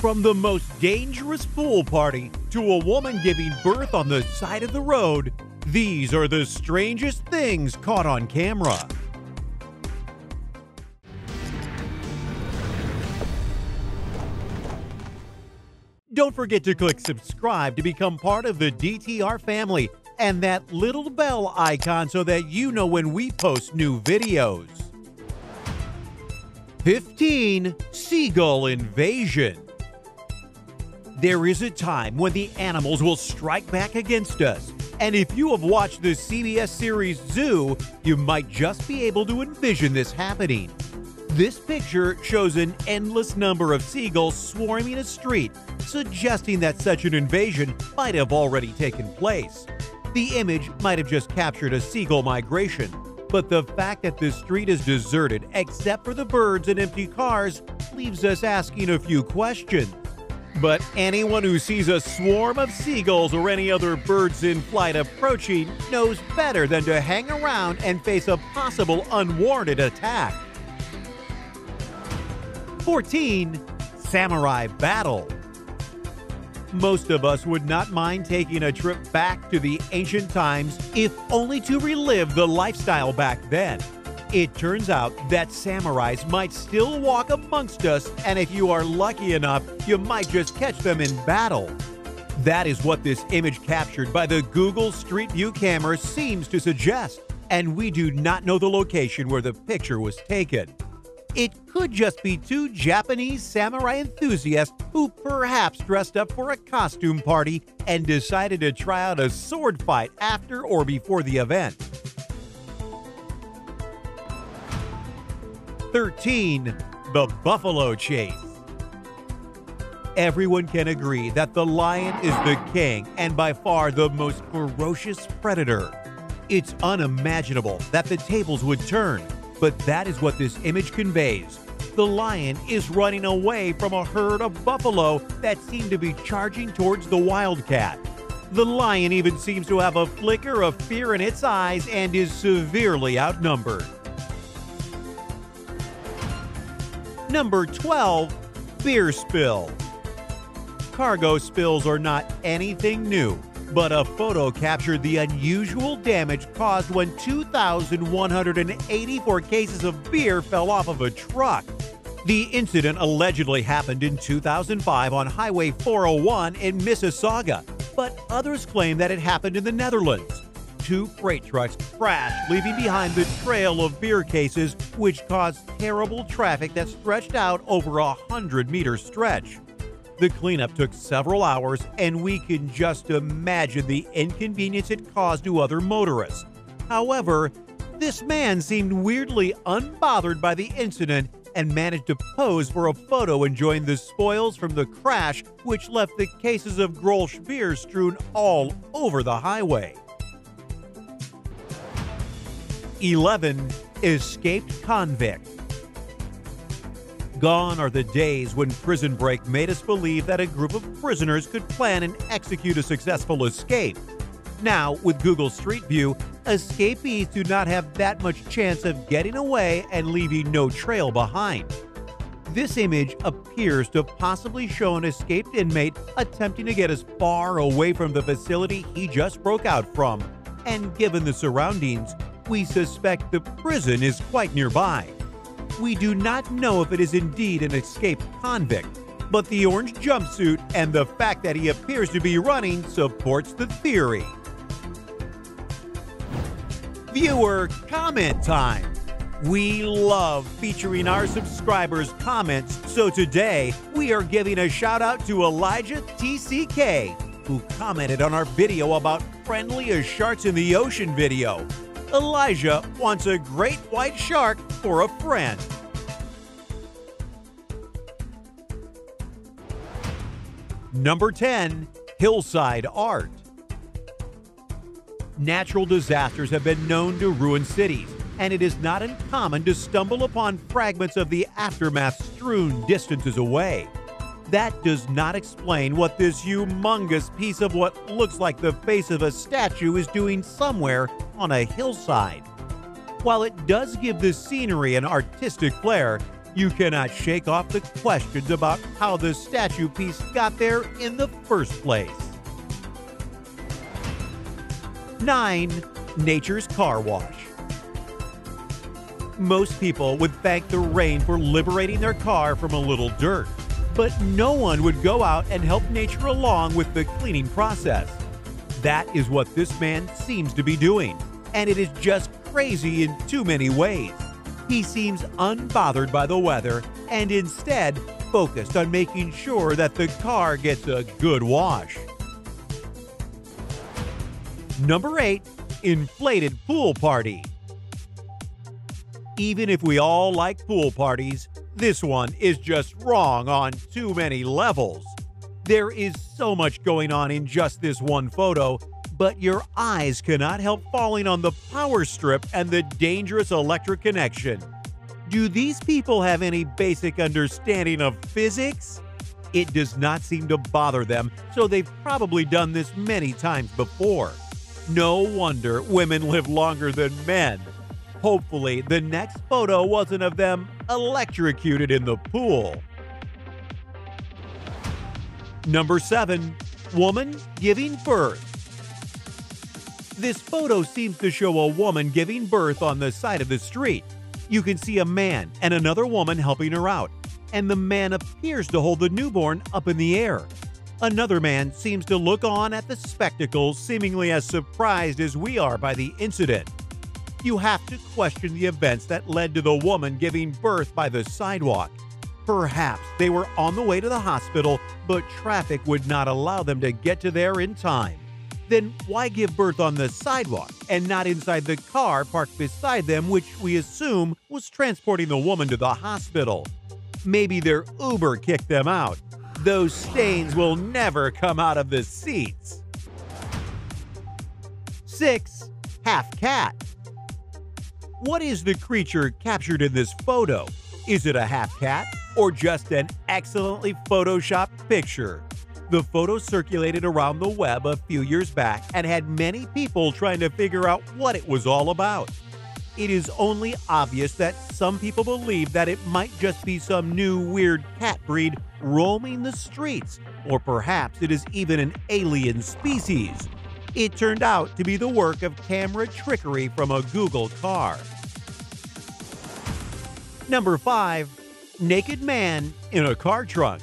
From the most dangerous pool party to a woman giving birth on the side of the road, these are the strangest things caught on camera. Don't forget to click subscribe to become part of the DTR family and that little bell icon so that you know when we post new videos. 15. Seagull invasion. There is a time when the animals will strike back against us, and if you have watched the CBS series Zoo, you might just be able to envision this happening. This picture shows an endless number of seagulls swarming a street, suggesting that such an invasion might have already taken place. The image might have just captured a seagull migration, but the fact that the street is deserted except for the birds and empty cars leaves us asking a few questions. But anyone who sees a swarm of seagulls or any other birds in flight approaching knows better than to hang around and face a possible unwarranted attack. 14. Samurai battle. Most of us would not mind taking a trip back to the ancient times, if only to relive the lifestyle back then. It turns out that samurais might still walk amongst us, and if you are lucky enough, you might just catch them in battle. That is what this image captured by the Google Street View camera seems to suggest, and we do not know the location where the picture was taken. It could just be two Japanese samurai enthusiasts who perhaps dressed up for a costume party and decided to try out a sword fight after or before the event. 13. The buffalo chase. Everyone can agree that the lion is the king and by far the most ferocious predator. It's unimaginable that the tables would turn, but that is what this image conveys. The lion is running away from a herd of buffalo that seem to be charging towards the wildcat. The lion even seems to have a flicker of fear in its eyes and is severely outnumbered. Number 12. Beer spill. Cargo spills are not anything new, but a photo captured the unusual damage caused when 2,184 cases of beer fell off of a truck. The incident allegedly happened in 2005 on Highway 401 in Mississauga, but others claim that it happened in the Netherlands. Two freight trucks crashed, leaving behind the trail of beer cases, which caused terrible traffic that stretched out over a 100-meter stretch. The cleanup took several hours, and we can just imagine the inconvenience it caused to other motorists. However, this man seemed weirdly unbothered by the incident and managed to pose for a photo enjoying the spoils from the crash, which left the cases of Grolsch beer strewn all over the highway. 11. Escaped convict. Gone are the days when Prison Break made us believe that a group of prisoners could plan and execute a successful escape. Now, with Google Street View, escapees do not have that much chance of getting away and leaving no trail behind. This image appears to possibly show an escaped inmate attempting to get as far away from the facility he just broke out from, and given the surroundings, we suspect the prison is quite nearby. We do not know if it is indeed an escaped convict, but the orange jumpsuit and the fact that he appears to be running supports the theory. Viewer comment time. We love featuring our subscribers' comments, so today we are giving a shout out to Elijah TCK, who commented on our video about friendly as sharks in the ocean video. Elijah wants a great white shark for a friend. Number 10. Hillside art. Natural disasters have been known to ruin cities, and it is not uncommon to stumble upon fragments of the aftermath strewn distances away. That does not explain what this humongous piece of what looks like the face of a statue is doing somewhere on a hillside. While it does give the scenery an artistic flair, You cannot shake off the questions about how the statue piece got there in the first place. 9. Nature's car wash. Most people would thank the rain for liberating their car from a little dirt, but no one would go out and help nature along with the cleaning process. That is what this man seems to be doing, and it is just crazy in too many ways. He seems unbothered by the weather and instead focused on making sure that the car gets a good wash. Number 8. Inflated pool party. Even if we all like pool parties, this one is just wrong on too many levels. There is so much going on in just this one photo, but your eyes cannot help falling on the power strip and the dangerous electric connection. Do these people have any basic understanding of physics? It does not seem to bother them, so they've probably done this many times before. No wonder women live longer than men. Hopefully, the next photo wasn't of them electrocuted in the pool. Number 7. Woman giving birth. This photo seems to show a woman giving birth on the side of the street. You can see a man and another woman helping her out, and the man appears to hold the newborn up in the air. Another man seems to look on at the spectacle, seemingly as surprised as we are by the incident. You have to question the events that led to the woman giving birth by the sidewalk. Perhaps they were on the way to the hospital, but traffic would not allow them to get to there in time. Then why give birth on the sidewalk and not inside the car parked beside them, which we assume was transporting the woman to the hospital? Maybe their Uber kicked them out. Those stains will never come out of the seats. 6. Half cat. What is the creature captured in this photo? Is it a half cat or just an excellently photoshopped picture? The photo circulated around the web a few years back and had many people trying to figure out what it was all about. It is only obvious that some people believe that it might just be some new weird cat breed roaming the streets, or perhaps it is even an alien species. It turned out to be the work of camera trickery from a Google car. Number 5. Naked man in a car trunk.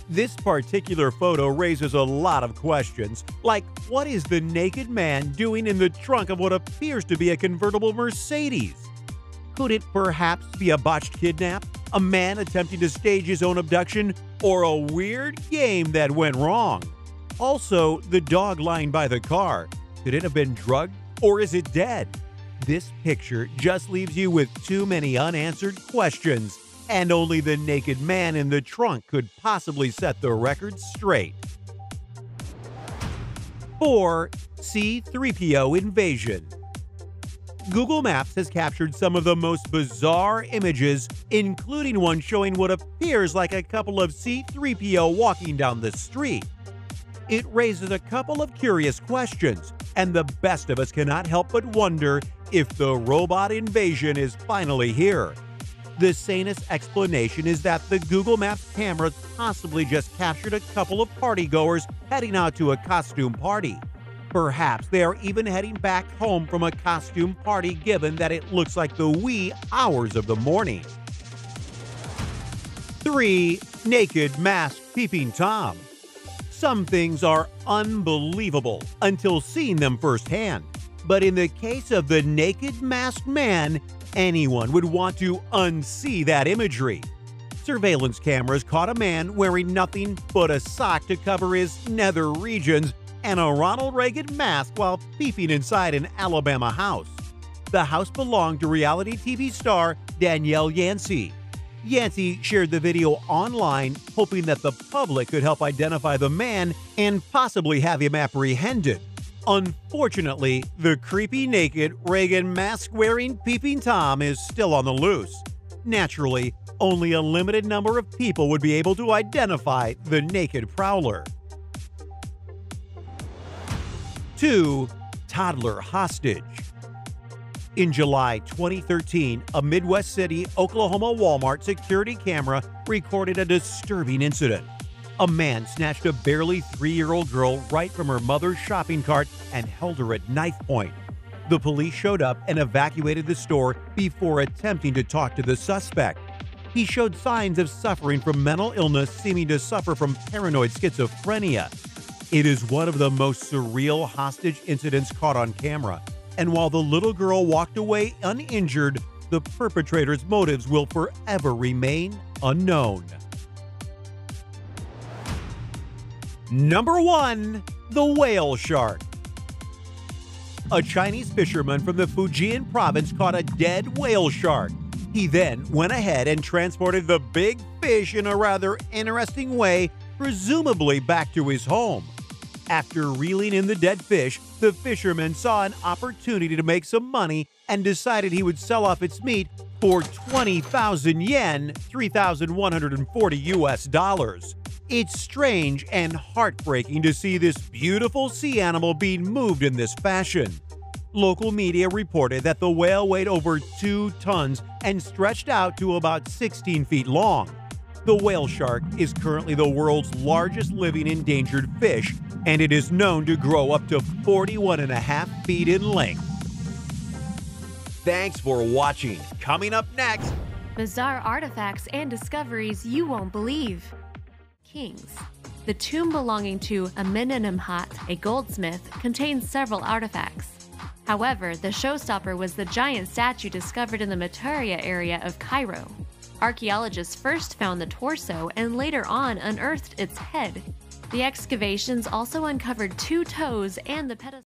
This particular photo raises a lot of questions, like what is the naked man doing in the trunk of what appears to be a convertible Mercedes? Could it perhaps be a botched kidnap, a man attempting to stage his own abduction, or a weird game that went wrong? Also, the dog lying by the car. Could it have been drugged, or is it dead? This picture just leaves you with too many unanswered questions, and only the naked man in the trunk could possibly set the record straight. 4. C-3PO invasion. Google Maps has captured some of the most bizarre images, including one showing what appears like a couple of C-3PO walking down the street. It raises a couple of curious questions, and the best of us cannot help but wonder if the robot invasion is finally here. The sanest explanation is that the Google Maps cameras possibly just captured a couple of partygoers heading out to a costume party. Perhaps they are even heading back home from a costume party, given that it looks like the wee hours of the morning. 3. Naked masked peeping Tom. Some things are unbelievable until seeing them firsthand. But in the case of the naked masked man, anyone would want to unsee that imagery. Surveillance cameras caught a man wearing nothing but a sock to cover his nether regions and a Ronald Reagan mask while peeping inside an Alabama house. The house belonged to reality TV star Danielle Yancey. Yancey shared the video online, hoping that the public could help identify the man and possibly have him apprehended. Unfortunately, the creepy naked Reagan mask-wearing peeping Tom is still on the loose. Naturally, only a limited number of people would be able to identify the naked prowler. 2. Toddler hostage. In July 2013, a Midwest City, Oklahoma Walmart security camera recorded a disturbing incident. A man snatched a barely 3-year-old girl right from her mother's shopping cart and held her at knife point. The police showed up and evacuated the store before attempting to talk to the suspect. He showed signs of suffering from mental illness, seeming to suffer from paranoid schizophrenia. It is one of the most surreal hostage incidents caught on camera. And while the little girl walked away uninjured, the perpetrator's motives will forever remain unknown. Number 1. The Whale Shark. A Chinese fisherman from the Fujian province caught a dead whale shark. He then went ahead and transported the big fish in a rather interesting way, presumably back to his home. After reeling in the dead fish, the fisherman saw an opportunity to make some money and decided he would sell off its meat for 20,000 yen, $3,140 US. It's strange and heartbreaking to see this beautiful sea animal being moved in this fashion. Local media reported that the whale weighed over 2 tons and stretched out to about 16 feet long. The whale shark is currently the world's largest living endangered fish, and it is known to grow up to 41.5 feet in length. Thanks for watching. Coming up next, bizarre artifacts and discoveries you won't believe. Kings. The tomb belonging to Amenemhat, a goldsmith, contains several artifacts. However, the showstopper was the giant statue discovered in the Mataria area of Cairo. Archaeologists first found the torso and later on unearthed its head. The excavations also uncovered 2 toes and the pedestal.